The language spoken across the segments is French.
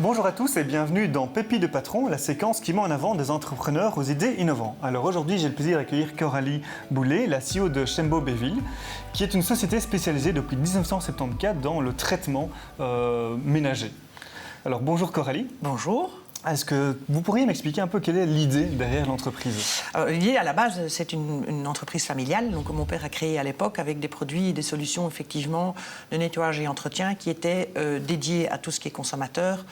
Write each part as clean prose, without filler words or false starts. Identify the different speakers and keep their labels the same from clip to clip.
Speaker 1: Bonjour à tous et bienvenue dans Pépites de Patron, la séquence qui met en avant des entrepreneurs aux idées innovantes. Alors aujourd'hui, j'ai le plaisir d'accueillir Coralie Boulet, la CEO de Chembo Béville, qui est une société spécialisée depuis 1974 dans le traitement ménager. Alors bonjour Coralie.
Speaker 2: Bonjour.
Speaker 1: Est-ce que vous pourriez m'expliquer un peu quelle est l'idée derrière l'entreprise?
Speaker 2: L'idée à la base, c'est une entreprise familiale, donc, que mon père a créée à l'époque avec des produits et des solutions effectivement de nettoyage et entretien qui étaient dédiés à tout ce qui est consommateur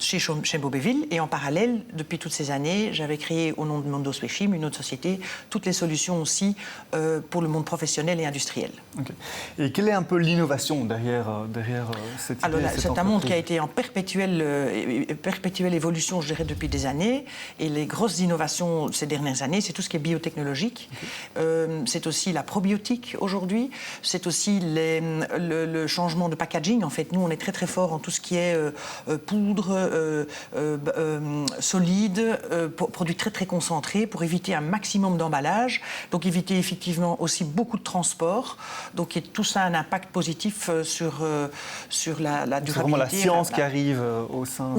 Speaker 2: chez Chembo Béville. Et en parallèle, depuis toutes ces années, j'avais créé au nom de Mondo Swechim, une autre société, toutes les solutions aussi pour le monde professionnel et industriel.
Speaker 1: Okay. Et quelle est un peu l'innovation derrière cette idée?
Speaker 2: Alors c'est un monde qui a été en perpétuelle évolution, je dirais, depuis des années. Et les grosses innovations ces dernières années, c'est tout ce qui est biotechnologique. Okay. C'est aussi la probiotique aujourd'hui. C'est aussi le changement de packaging. En fait, nous, on est très très fort en tout ce qui est poudre, solide, produits très très concentrés pour éviter un maximum d'emballage. Donc éviter effectivement aussi beaucoup de transport. Donc tout ça a un impact positif sur la durabilité.
Speaker 1: C'est vraiment la science qui arrive au sein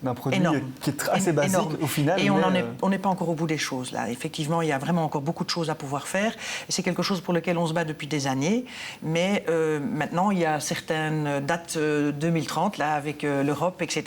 Speaker 1: d'un produit qui est assez basique au final.
Speaker 2: Et on n'est pas encore au bout des choses là. Effectivement, il y a vraiment encore beaucoup de choses à pouvoir faire. Et c'est quelque chose pour lequel on se bat depuis des années. Mais maintenant, il y a certaines dates 2030 là avec l'Europe, etc.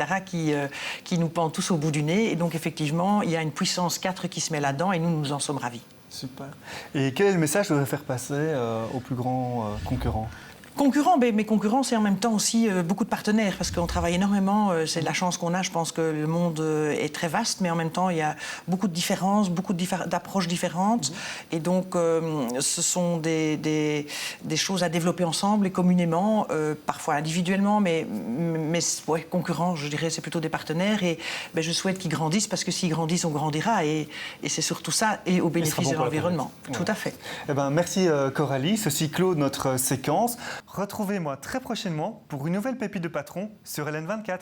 Speaker 2: qui nous pendent tous au bout du nez. Et donc effectivement, il y a une puissance 4 qui se met là-dedans et nous en sommes ravis.
Speaker 1: Super. Et quel est le message que vous voudrez faire passer aux plus grands concurrents?
Speaker 2: Concurrents, mais mes concurrents, c'est en même temps aussi beaucoup de partenaires, parce qu'on travaille énormément, c'est de la chance qu'on a, je pense que le monde est très vaste, mais en même temps, il y a beaucoup de différences, beaucoup d'approches différentes, et donc ce sont des choses à développer ensemble et communément, parfois individuellement, mais ouais, concurrents, je dirais, c'est plutôt des partenaires, et je souhaite qu'ils grandissent, parce que s'ils grandissent, on grandira, et c'est surtout ça, et au bénéfice de l'environnement. Tout à fait.
Speaker 1: Eh ben, merci Coralie, ceci clôt notre séquence. Retrouvez-moi très prochainement pour une nouvelle pépite de patron sur LN24.